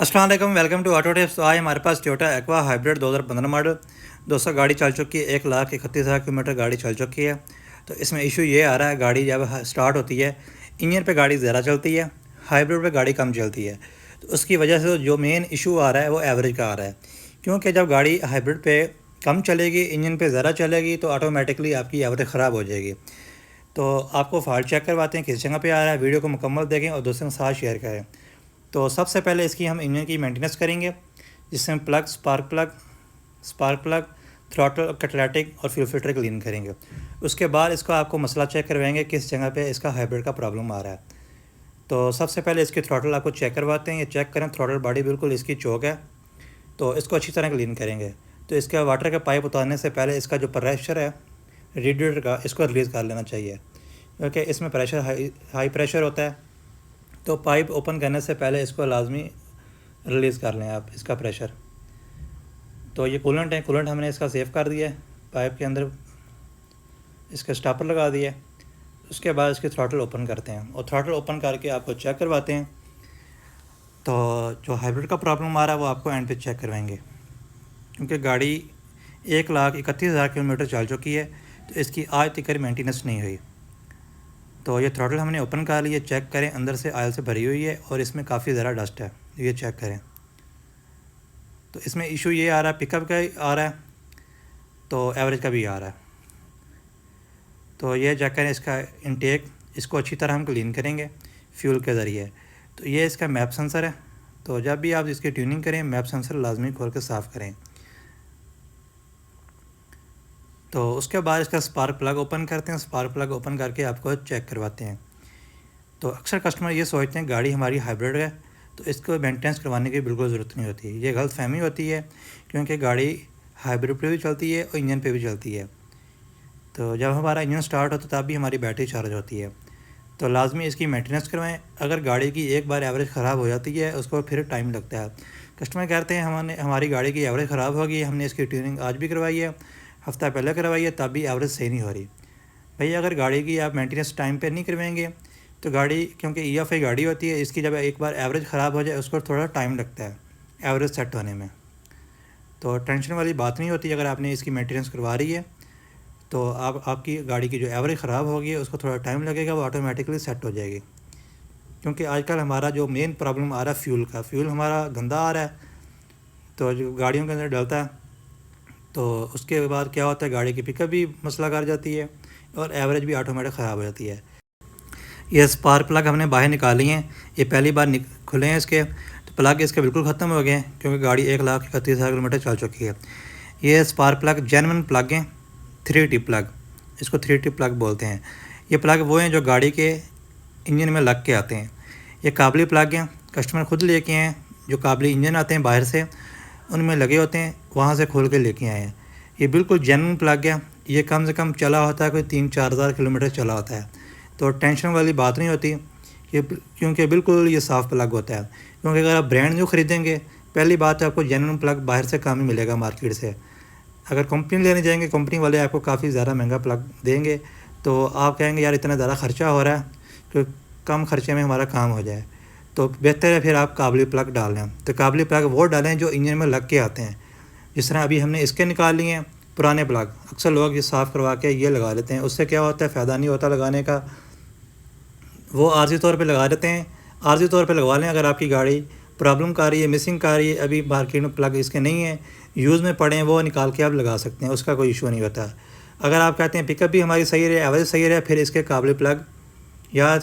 अस्सलाम वालेकुम, welcome to auto tips. तो आज हमारे पास टोयोटा एक्वा हाइब्रिड 2015 मॉडल दोस्तों गाड़ी चल चुकी है। 1,31,000 किलोमीटर गाड़ी चल चुकी है। तो इसमें इशू ये आ रहा है, गाड़ी जब स्टार्ट होती है इंजन पे गाड़ी ज़्यादा चलती है, हाइब्रिड पे गाड़ी कम चलती है। तो उसकी वजह से जो मेन इशू आ रहा है वो एवरेज का आ रहा है, क्योंकि जब गाड़ी हाइब्रिड पे कम चलेगी, इंजन पे ज़्यादा चलेगी, तो ऑटोमेटिकली आपकी एवरेज ख़राब हो जाएगी। तो आपको फॉल्ट चेक करवाते हैं किस जगह पे आ रहा है। वीडियो को मुकम्मल देखें और दोस्तों के साथ शेयर करें। तो सबसे पहले इसकी हम इंजन की मेंटेनेंस करेंगे, जिसमें स्पार्क प्लग, थ्रॉटल, कैटालिटिक और फ्यूल फिल्टर क्लीन करेंगे। उसके बाद इसका आपको मसला चेक करवाएंगे किस जगह पे इसका हाइब्रिड का प्रॉब्लम आ रहा है। तो सबसे पहले इसकी थ्रॉटल आपको चेक करवाते हैं। ये चेक करें, थ्रॉटल बॉडी बिल्कुल इसकी चौक है, तो इसको अच्छी तरह क्लीन करेंगे। तो इसका वाटर का पाइप उतारने से पहले इसका जो प्रेशर है रेडिएटर का, इसको रिलीज़ कर लेना चाहिए, क्योंकि इसमें प्रेशर हाई प्रेशर होता है। तो पाइप ओपन करने से पहले इसको लाजमी रिलीज़ कर लें आप इसका प्रेशर। तो ये कूलेंट है, कूलेंट हमने इसका सेव कर दिया है, पाइप के अंदर इसका स्टॉपर लगा दिया है। उसके बाद इसकी थ्रॉटल ओपन करते हैं और थ्रॉटल ओपन करके आपको चेक करवाते हैं। तो जो हाइब्रिड का प्रॉब्लम आ रहा है वो आपको एंड पे चेक करवाएंगे, क्योंकि गाड़ी 1,31,000 किलोमीटर चल चुकी है, तो इसकी आज तक मेंटेनेंस नहीं हुई। तो ये थ्रॉटल हमने ओपन कर लिया, चेक करें, अंदर से ऑयल से भरी हुई है और इसमें काफ़ी ज़्यादा डस्ट है, ये चेक करें। तो इसमें इशू ये आ रहा है, पिकअप का आ रहा है, तो एवरेज का भी आ रहा है। तो ये चेक करें इसका इनटेक, इसको अच्छी तरह हम क्लीन करेंगे फ्यूल के ज़रिए। तो ये इसका मैप सेंसर है, तो जब भी आप इसकी ट्यूनिंग करें मैप सेंसर लाजमी खोल के साफ़ करें। तो उसके बाद इसका स्पार्क प्लग ओपन करते हैं, स्पार्क प्लग ओपन करके आपको चेक करवाते हैं। तो अक्सर कस्टमर ये सोचते हैं गाड़ी हमारी हाइब्रिड है तो इसको मेंटेनेंस करवाने की बिल्कुल ज़रूरत नहीं होती। ये गलत फहमी होती है, क्योंकि गाड़ी हाइब्रिड पे भी चलती है और इंजन पे भी चलती है। तो जब हमारा इंजन स्टार्ट होता है तब भी हमारी बैटरी चार्ज होती है। तो लाजमी इसकी मेंटेनेंस करवाएं। अगर गाड़ी की एक बार एवरेज ख़राब हो जाती है उसको फिर टाइम लगता है। कस्टमर कहते हैं हमारी गाड़ी की एवरेज ख़राब हो गई, हमने इसकी ट्यूनिंग आज भी करवाई है, हफ़्ता पहले करवाई है, तब भी एवरेज सही नहीं हो रही। भाई अगर गाड़ी की आप मेंटेनेंस टाइम पे नहीं करवाएंगे तो गाड़ी, क्योंकि EFI गाड़ी होती है, इसकी जब एक बार एवरेज ख़राब हो जाए उसको थोड़ा टाइम लगता है एवरेज सेट होने में। तो टेंशन वाली बात नहीं होती, अगर आपने इसकी मेंटेनेंस करवा रही है तो आपकी गाड़ी की जो एवरेज ख़राब होगी है उसको थोड़ा टाइम लगेगा, वो ऑटोमेटिकली सेट हो जाएगी। क्योंकि आजकल हमारा जो मेन प्रॉब्लम आ रहा है फ्यूल का, फ्यूल हमारा गंदा आ रहा है, तो जो गाड़ियों के अंदर डलता है, तो उसके बाद क्या होता है गाड़ी की पिकअप भी मसला कर जाती है और एवरेज भी ऑटोमेटिक ख़राब हो जाती है। ये स्पार्क प्लग हमने बाहर निकाली हैं, ये पहली बार खुले हैं इसके, तो प्लग इसके बिल्कुल ख़त्म हो गए हैं, क्योंकि गाड़ी 1,31,000 किलोमीटर चल चुकी है। ये स्पार्क प्लग जेन्युइन प्लग हैं, 3 टिप प्लग, इसको 3 टिप प्लग बोलते हैं। ये प्लग वो हैं जो गाड़ी के इंजन में लग के आते हैं। ये काबली प्लग हैं, कस्टमर खुद लेके आए हैं, जो काबली इंजन आते हैं बाहर से उनमें लगे होते हैं, वहाँ से खोल के लेके आए हैं। ये बिल्कुल जेन्युइन प्लग है, ये कम से कम चला होता है कोई 3-4 हज़ार किलोमीटर चला होता है, तो टेंशन वाली बात नहीं होती ये, क्योंकि बिल्कुल ये साफ़ प्लग होता है। क्योंकि अगर आप ब्रांड न्यू ख़रीदेंगे, पहली बात है आपको जेन्युइन प्लग बाहर से कम ही मिलेगा मार्केट से। अगर कंपनी लेने जाएंगे, कंपनी वाले आपको काफ़ी ज़्यादा महंगा प्लग देंगे, तो आप कहेंगे यार इतना ज़्यादा ख़र्चा हो रहा है, तो कम ख़र्चे में हमारा काम हो जाए। तो बेहतर है फिर आप काबली प्लग डाल लें। तो काबली प्लग वो डालें जो इंजन में लग के आते हैं, जिस तरह अभी हमने इसके निकाल लिए हैं पुराने प्लग। अक्सर लोग ये साफ़ करवा के ये लगा लेते हैं, उससे क्या होता है फ़ायदा नहीं होता लगाने का, वो आर्जी तौर पे लगा देते हैं। आर्जी तौर पे लगवा लें। अगर आपकी गाड़ी प्रॉब्लम कर रही है, मिसिंग कर रही है, अभी मार्केट में प्लग इसके नहीं है, यूज़ में पड़े हैं, वो निकाल के आप लगा सकते हैं, उसका कोई इशू नहीं होता। अगर आप कहते हैं पिकअप भी हमारी सही रहे, एवरेज सही रहे, फिर इसके काबले प्लग, या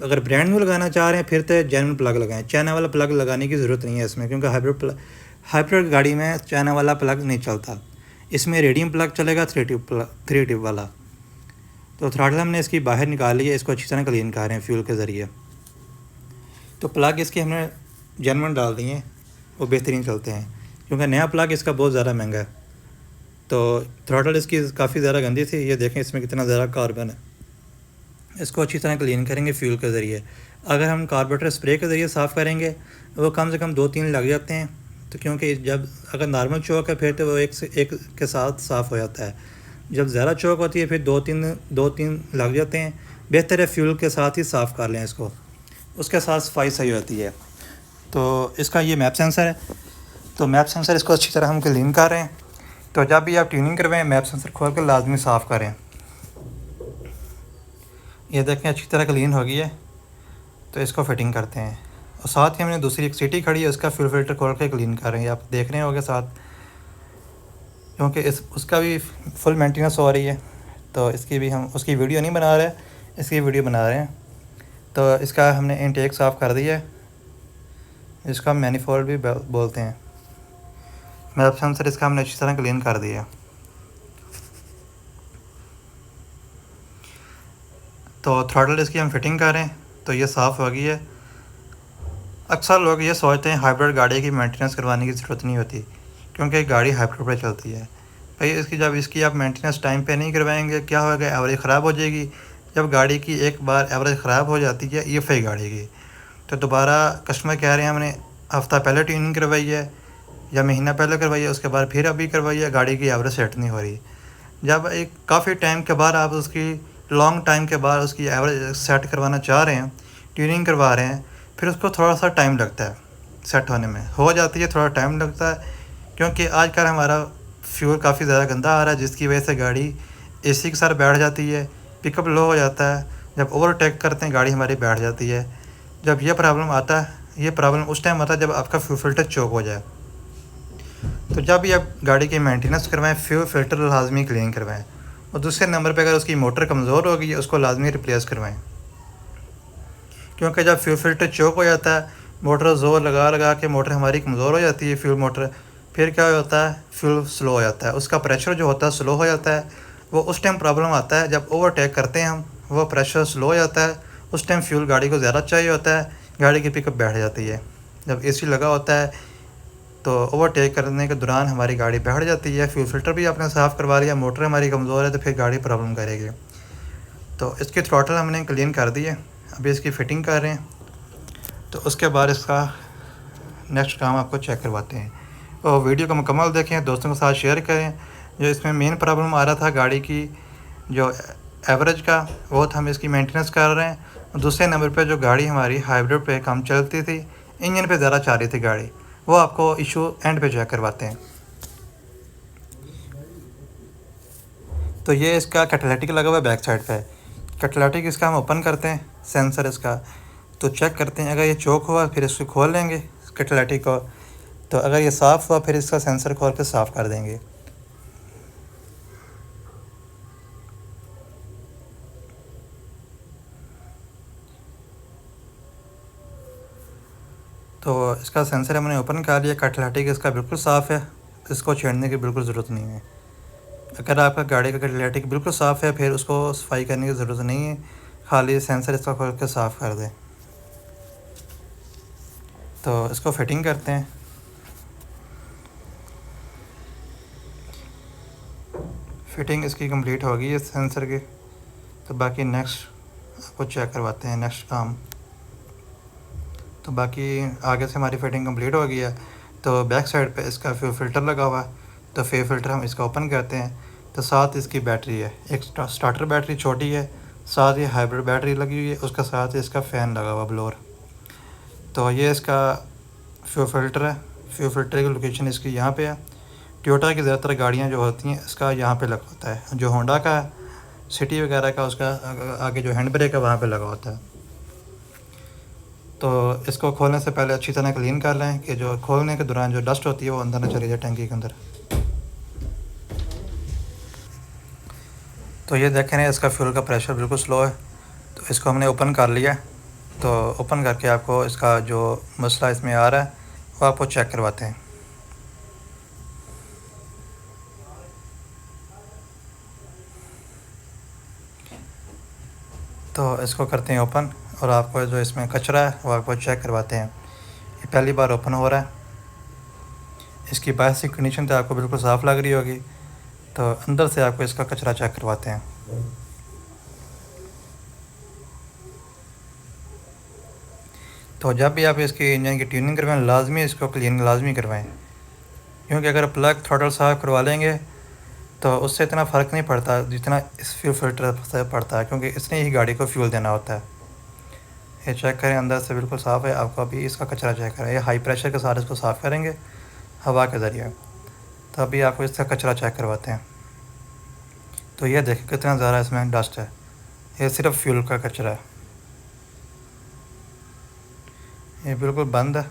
अगर ब्रांड न्यू लगाना चाह रहे हैं फिर तो जेन्युइन प्लग लगाएं। चाइना वाला प्लग लगाने की ज़रूरत नहीं है इसमें, क्योंकि हाइब्रिड गाड़ी में चाइना वाला प्लग नहीं चलता, इसमें रेडियम प्लग चलेगा, 3 टिप वाला। तो थ्रॉटल हमने इसकी बाहर निकाल ली है, इसको अच्छी तरह क्लीन कर रहे हैं फ्यूल के ज़रिए। तो प्लग इसके हमने जेन्युइन डाल दिए हैं, वो बेहतरीन चलते हैं, क्योंकि नया प्लग इसका बहुत ज़्यादा महंगा है। तो थ्रॉटल इसकी काफ़ी ज़्यादा गंदी थी, ये देखें इसमें कितना ज़्यादा कार्बन है। इसको अच्छी तरह क्लीन करेंगे फ्यूल के ज़रिए। अगर हम कार्बोरेटर स्प्रे के ज़रिए साफ़ करेंगे वो कम से कम 2-3 लग जाते हैं, तो क्योंकि जब अगर नॉर्मल चौक है फिर तो वो एक से एक के साथ साफ़ हो जाता है, जब ज़्यादा चौक होती है फिर 2-3 लग जाते हैं। बेहतर है फ्यूल के साथ ही साफ़ कर लें इसको, उसके साथ सफाई सही होती है। तो इसका ये मैप सेंसर है। तो मैप सेंसर इसको अच्छी तरह हम क्लीन कर रहे हैं। तो जब भी आप ट्यूनिंग करवाएं मैप सेंसर खोल कर लाजमी साफ़ करें। ये देखें अच्छी तरह क्लीन हो गई है। तो इसको फिटिंग करते हैं और साथ ही हमने दूसरी एक सिटी खड़ी है उसका फ्यूल फिल्टर खोल के क्लीन कर रहे हैं। आप देख रहे होंगे साथ, क्योंकि उसका भी फुल मेंटेनेंस हो रही है। तो इसकी भी हम उसकी वीडियो नहीं बना रहे, इसकी वीडियो बना रहे हैं। तो इसका हमने इनटेक साफ़ कर दिया है, इसका मैनिफोल्ड भी बोलते हैं। मैप सेंसर इसका हमने अच्छी तरह क्लीन कर दिया। तो थ्रॉटल इसकी हम फिटिंग कर रहे हैं। तो ये साफ़ हो गई है। अक्सर लोग ये सोचते हैं हाइब्रिड गाड़ी की मेंटेनेंस करवाने की ज़रूरत नहीं होती, क्योंकि गाड़ी हाइब्रिड पर चलती है। भाई इसकी आप मेंटेनेंस टाइम पे नहीं करवाएंगे क्या होगा, एवरेज ख़राब हो जाएगी। जब गाड़ी की एक बार एवरेज ख़राब हो जाती है EFI गाड़ी की, तो दोबारा कस्टमर कह रहे हैं हमने हफ़्ता पहले ट्यूनिंग करवाई है या महीना पहले करवाई है, उसके बाद फिर अभी करवाई है, गाड़ी की एवरेज सेट नहीं हो रही। जब एक काफ़ी टाइम के बाद आप उसकी लॉन्ग टाइम के बाद उसकी एवरेज सेट करवाना चाह रहे हैं, ट्यूनिंग करवा रहे हैं, फिर उसको थोड़ा सा टाइम लगता है सेट होने में। हो जाती है, थोड़ा टाइम लगता है, क्योंकि आजकल हमारा फ्यूल काफ़ी ज़्यादा गंदा आ रहा है, जिसकी वजह से गाड़ी AC के साथ बैठ जाती है, पिकअप लो हो जाता है। जब ओवरटेक करते हैं गाड़ी हमारी बैठ जाती है। जब ये प्रॉब्लम आता है, ये प्रॉब्लम उस टाइम आता है जब आपका फ्यूल फिल्टर चोक हो जाए। तो जब भी आप गाड़ी की मेंटेनेंस करवाएं फ्यूल फिल्टर लाजमी क्लीन करवाएं। और दूसरे नंबर पे अगर उसकी मोटर कमज़ोर होगी उसको लाजमी रिप्लेस करवाएं, क्योंकि जब फ्यूल फिल्टर चोक हो जाता है, मोटर ज़ोर लगा लगा के मोटर हमारी कमज़ोर हो जाती है फ्यूल मोटर, फिर क्या होता है फ्यूल स्लो हो जाता है, उसका प्रेशर जो होता है स्लो हो जाता है। वो उस टाइम प्रॉब्लम आता है जब ओवरटेक करते हैं हम, वो प्रेशर स्लो हो जाता है, उस टाइम फ्यूल गाड़ी को ज़्यादा चाहिए होता है, गाड़ी की पिकअप बैठ जाती है। जब AC लगा होता है तो ओवरटेक करने के दौरान हमारी गाड़ी बैठ जाती है। फ्यूल फिल्टर भी आपने साफ़ करवा लिया, मोटर हमारी कमज़ोर है, तो फिर गाड़ी प्रॉब्लम करेगी। तो इसकी थ्रॉटल हमने क्लीन कर दी है, अभी इसकी फ़िटिंग कर रहे हैं। तो उसके बाद इसका नेक्स्ट काम आपको चेक करवाते हैं। और वीडियो को मुकम्मल देखें, दोस्तों के साथ शेयर करें। जो इसमें मेन प्रॉब्लम आ रहा था गाड़ी की जो एवरेज का, वो हम इसकी मेंटेनेंस कर रहे हैं। और दूसरे नंबर पे जो गाड़ी हमारी हाइब्रिड पे कम चलती थी, इंजन पे ज़्यादा चाह रही थी गाड़ी, वो आपको इशू एंड पे चेक करवाते हैं। तो ये इसका कैटालिटिक लगा हुआ है बैक साइड पे। कैटालिटिक इसका हम ओपन करते हैं, सेंसर इसका तो चेक करते हैं। अगर ये चोक हुआ फिर इसको खोल लेंगे कैटालिटिक को, तो अगर ये साफ़ हुआ फिर इसका सेंसर खोल के साफ़ कर देंगे। तो इसका सेंसर हमने ओपन कर लिया, कैटालिटिक इसका बिल्कुल साफ़ है, इसको छेड़ने की बिल्कुल ज़रूरत नहीं है। अगर आपका गाड़ी का कैटालिटिक बिल्कुल साफ़ है फिर उसको सफाई करने की ज़रूरत नहीं है, खाली सेंसर इसका खोल के साफ़ कर दें। तो इसको फिटिंग करते हैं। फिटिंग इसकी कंप्लीट हो गई है सेंसर की। तो बाकी नेक्स्ट आपको चेक करवाते हैं नेक्स्ट काम। तो बाकी आगे से हमारी फिटिंग कंप्लीट हो गई है। तो बैक साइड पे इसका फ्यूल फ़िल्टर लगा हुआ है, तो फ्यूल फ़िल्टर हम इसका ओपन करते हैं। तो साथ इसकी बैटरी है, एक स्टार्टर बैटरी छोटी है, साथ ही हाइब्रिड बैटरी लगी हुई है, उसका साथ ही इसका फ़ैन लगा हुआ ब्लोअर। तो ये इसका फ्यूल फ़िल्टर है। फ्यूल फ़िल्टर की लोकेशन इसकी यहाँ पे है। टोयोटा की ज़्यादातर गाड़ियाँ जो होती हैं इसका यहाँ पे लगा होता है। जो होंडा का सिटी वगैरह का उसका आगे जो हैंड ब्रेक है वहाँ पे लगा होता है। तो इसको खोलने से पहले अच्छी तरह क्लीन कर लें कि जो खोलने के दौरान जो डस्ट होती है वो अंदर ना चली जाए टंकी के अंदर। तो ये देखें ना, इसका फ्यूल का प्रेशर बिल्कुल स्लो है। तो इसको हमने ओपन कर लिया। तो ओपन करके आपको इसका जो मसला इसमें आ रहा है वो आपको चेक करवाते हैं। तो इसको करते हैं ओपन और आपको जो इसमें कचरा है वो आपको चेक करवाते हैं। ये पहली बार ओपन हो रहा है। इसकी बाहर की कंडीशन तो आपको बिल्कुल साफ़ लग रही होगी। तो अंदर से आपको इसका कचरा चेक करवाते हैं। तो जब भी आप इसकी इंजन की ट्यूनिंग करवाएं लाजमी इसको क्लीन लाजमी करवाएं, क्योंकि अगर प्लग थ्रॉटल साफ़ करवा लेंगे तो उससे इतना फ़र्क नहीं पड़ता जितना इस फ्यूल फिल्टर से पड़ता है, क्योंकि इसने ही गाड़ी को फ्यूल देना होता है। ये चेक करें, अंदर से बिल्कुल साफ़ है। आपको अभी इसका कचरा चेक करें, ये हाई प्रेशर के साथ इसको साफ़ करेंगे हवा के ज़रिए। तो अभी आपको इसका कचरा चेक करवाते हैं। तो ये देखें कितना ज़्यादा इसमें डस्ट है, ये सिर्फ फ्यूल का कचरा है, ये बिल्कुल बंद है।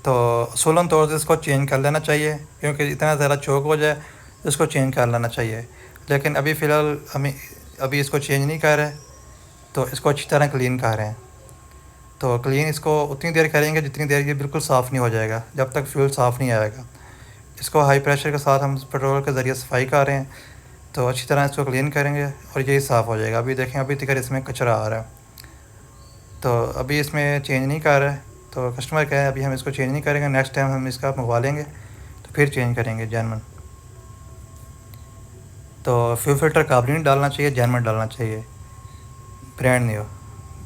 तो असूलन तौर से इसको चेंज कर लेना चाहिए, क्योंकि इतना ज़्यादा चौक हो जाए इसको चेंज कर लेना चाहिए। लेकिन अभी फ़िलहाल हमें अभी इसको चेंज नहीं कर रहे, तो इसको अच्छी तरह क्लीन कर रहे हैं। तो क्लीन इसको उतनी देर करेंगे जितनी देर ये बिल्कुल साफ़ नहीं हो जाएगा, जब तक फ्यूल साफ़ नहीं आएगा। इसको हाई प्रेशर के साथ हम पेट्रोल के ज़रिए सफाई कर रहे हैं, तो अच्छी तरह इसको क्लीन करेंगे और यही साफ़ हो जाएगा। अभी देखें, अभी तक इसमें कचरा आ रहा है, तो अभी इसमें चेंज नहीं कर रहा है। तो कस्टमर कह रहे हैं अभी हम इसको चेंज नहीं करेंगे, नेक्स्ट टाइम हम इसका मंगवा लेंगे तो फिर चेंज करेंगे जेनवन। तो फ्यूल फ़िल्टर काबली नहीं डालना चाहिए, जेनवन डालना चाहिए, ब्रांड नहीं हो।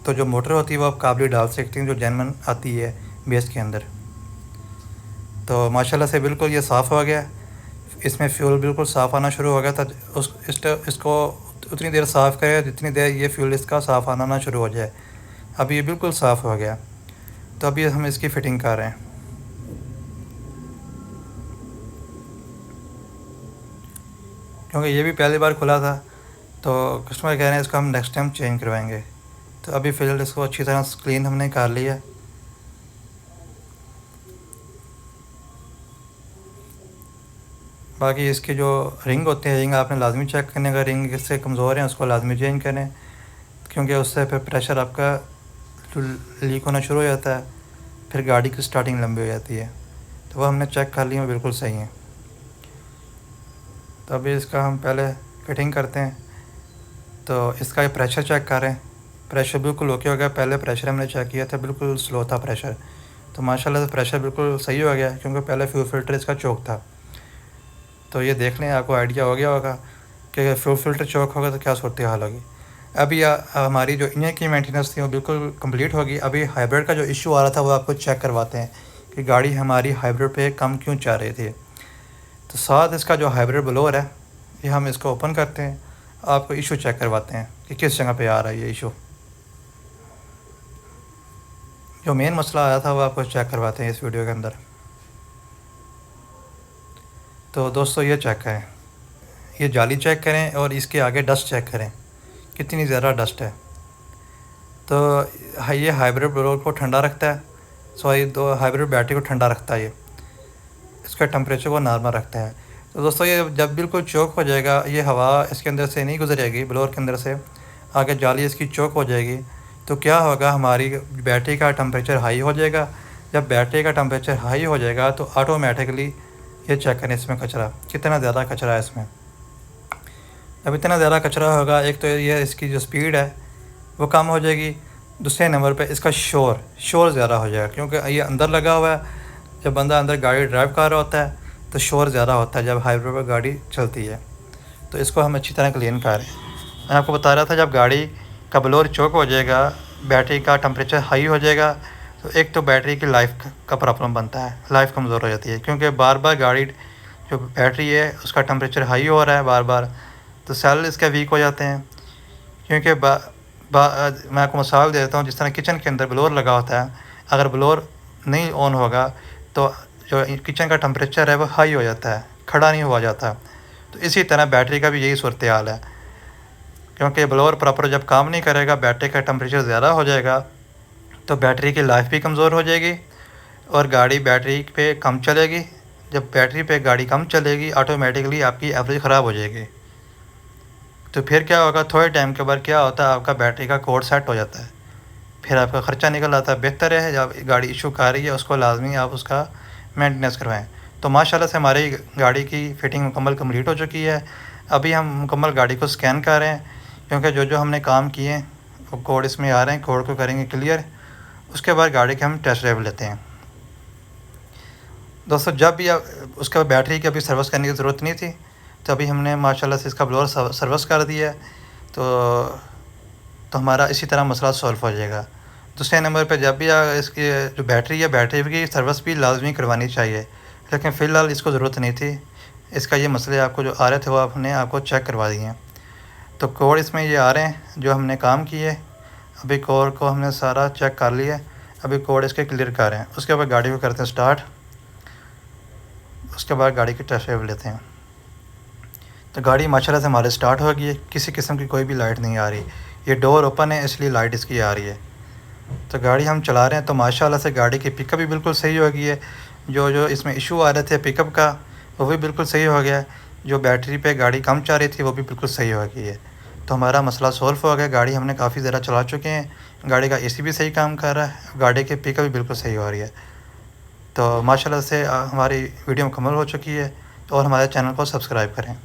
तो जो मोटर होती है वो आप काबली डाल सकते हैं, जो जेनवन आती है बेस के अंदर। तो माशाल्लाह से बिल्कुल ये साफ़ हो गया, इसमें फ्यूल बिल्कुल साफ़ आना शुरू हो गया था। इसको उतनी देर साफ़ करें जितनी देर ये फ्यूल इसका साफ़ आना शुरू हो जाए। अभी ये बिल्कुल साफ़ हो गया, तो अभी हम इसकी फ़िटिंग कर रहे हैं। क्योंकि ये भी पहली बार खुला था, तो कस्टमर कह रहे हैं इसको हम नेक्स्ट टाइम चेंज करवाएंगे। तो अभी फ़िलहाल इसको अच्छी तरह क्लीन हमने कर लिया। बाकी इसके जो रिंग होते हैं, रिंग आपने लाजमी चेक करने का, रिंग इससे कमज़ोर है उसको लाजमी चेंज करें, क्योंकि उससे फिर प्रेशर आपका लीक होना शुरू हो जाता है, फिर गाड़ी की स्टार्टिंग लंबी हो जाती है। तो वो हमने चेक कर लिया, बिल्कुल सही है। तो अभी इसका हम पहले फिटिंग करते हैं। तो इसका ये प्रेशर चेक करें, प्रेशर बिल्कुल ओके हो गया। पहले प्रेशर हमने चेक किया था, बिल्कुल स्लो था प्रेशर, तो माशाल्लाह से प्रेशर बिल्कुल सही हो गया, क्योंकि पहले फ्यूल फ़िल्टर इसका चौक था। तो ये देख लें, आपको आइडिया हो गया होगा कि फ्यूल फ़िल्टर चौक होगा तो क्या सूरत हाल होगी। अभी हमारी जो इंजन की मेंटेनेंस थी वो बिल्कुल कंप्लीट होगी। अभी हाइब्रिड का जो इशू आ रहा था वो आपको चेक करवाते हैं कि गाड़ी हमारी हाइब्रिड पे कम क्यों चल रही थी। तो साथ इसका जो हाइब्रिड ब्लोअर है, ये हम इसको ओपन करते हैं, आपको इशू चेक करवाते हैं कि किस जगह पे आ रहा है ये इशू। जो मेन मसला आया था वो आपको चेक करवाते हैं इस वीडियो के अंदर। तो दोस्तों ये चेक करें, ये जाली चेक करें और इसके आगे डस्ट चेक करें कितनी ज़्यादा डस्ट है। तो ये हाइब्रिड ब्लोअर को ठंडा रखता है, दो हाइब्रिड बैटरी को ठंडा रखता है, ये इसका टेम्परेचर को नॉर्मल रखता है। तो दोस्तों ये जब बिल्कुल चौक हो जाएगा, ये हवा इसके अंदर से नहीं गुजरेगी, ब्लोअर के अंदर से आगे जाली इसकी चौक हो जाएगी, तो क्या होगा, हमारी बैटरी का टेम्परेचर हाई हो जाएगा। जब बैटरी का टेम्परेचर हाई हो जाएगा तो ऑटोमेटिकली ये चेक करें इसमें कचरा कितना ज़्यादा कचरा है इसमें। जब इतना ज़्यादा कचरा होगा, एक तो ये इसकी जो स्पीड है वो कम हो जाएगी, दूसरे नंबर पे इसका शोर ज़्यादा हो जाएगा, क्योंकि ये अंदर लगा हुआ है। जब बंदा अंदर गाड़ी ड्राइव कर रहा होता है तो शोर ज़्यादा होता है जब हाईवे पर गाड़ी चलती है। तो इसको हम अच्छी तरह क्लीन करें। मैं आपको बता रहा था, जब गाड़ी का ब्लोअर चौक हो जाएगा, बैटरी का टेम्परेचर हाई हो जाएगा, तो एक तो बैटरी की लाइफ का प्रॉब्लम बनता है, लाइफ कमज़ोर हो जाती है, क्योंकि बार बार गाड़ी जो बैटरी है उसका टेम्परेचर हाई हो रहा है बार बार, तो सेल इसके वीक हो जाते हैं। क्योंकि मैं आपको मिसाल देता हूँ, जिस तरह किचन के अंदर ब्लोअर लगा होता है, अगर ब्लोअर नहीं ऑन होगा तो जो किचन का टेम्परेचर है वो हाई हो जाता है, खड़ा नहीं हुआ जाता। तो इसी तरह बैटरी का भी यही सूरत हाल है, क्योंकि ब्लोअर प्रॉपर जब काम नहीं करेगा, बैटरी का टेम्परेचर ज़्यादा हो जाएगा, तो बैटरी की लाइफ भी कमज़ोर हो जाएगी और गाड़ी बैटरी पे कम चलेगी। जब बैटरी पे गाड़ी कम चलेगी, ऑटोमेटिकली आपकी एवरेज ख़राब हो जाएगी। तो फिर क्या होगा, थोड़े टाइम के बाद क्या होता है, आपका बैटरी का कोड सेट हो जाता है, फिर आपका ख़र्चा निकल आता है। बेहतर है जब गाड़ी इशू कर रही है उसको लाजमी आप उसका मेंटेनेंस करवाएं। तो माशाल्लाह से हमारी गाड़ी की फ़िटिंग मुकम्मल कंप्लीट हो चुकी है। अभी हम मुकम्मल गाड़ी को स्कैन कर रहे हैं, क्योंकि जो जो हमने काम किए वो कोड इसमें आ रहे हैं, कोड को करेंगे क्लियर। उसके बाद गाड़ी के हम टेस्ट ड्राइव लेते हैं। दोस्तों जब भी उसका बैटरी की अभी सर्विस करने की ज़रूरत नहीं थी, तो अभी हमने माशाल्लाह से इसका ब्लोअर सर्विस कर दिया है, तो हमारा इसी तरह मसला सॉल्व हो जाएगा। दूसरे नंबर पे जब भी इसकी जो बैटरी है, बैटरी की सर्विस भी लाजमी करवानी चाहिए, लेकिन फ़िलहाल इसको ज़रूरत नहीं थी। इसका ये मसले आपको जो आ रहे थे वो आपने चेक करवा दिए हैं। तो कोड इसमें ये आ रहे हैं जो हमने काम किए। अभी कोड को हमने सारा चेक कर लिया है, अभी कोड इसके क्लियर कर रहे हैं। उसके बाद गाड़ी को करते हैं स्टार्ट। उसके बाद गाड़ी की टेस्ट ड्राइव लेते हैं। तो गाड़ी माशाल्लाह से हमारे स्टार्ट हो गई है, किसी किस्म की कोई भी लाइट नहीं आ रही। ये डोर ओपन है इसलिए लाइट इसकी आ रही है। तो गाड़ी हम चला रहे हैं तो माशाल्लाह से गाड़ी की पिकअप भी बिल्कुल सही हो गई है। जो इसमें इशू आ रहे थे पिकअप का वो भी बिल्कुल सही हो गया है। जो बैटरी पे गाड़ी कम जा रही थी वो भी बिल्कुल सही हो गई है। तो हमारा मसला सॉल्व हो गया। गाड़ी हमने काफ़ी ज़्यादा चला चुके हैं, गाड़ी का एसी भी सही काम कर रहा है, गाड़ी की पिकअप भी बिल्कुल सही हो रही है। तो माशाल्लाह से हमारी वीडियो मुकम्मल हो चुकी है। तो और हमारे चैनल को सब्सक्राइब करें।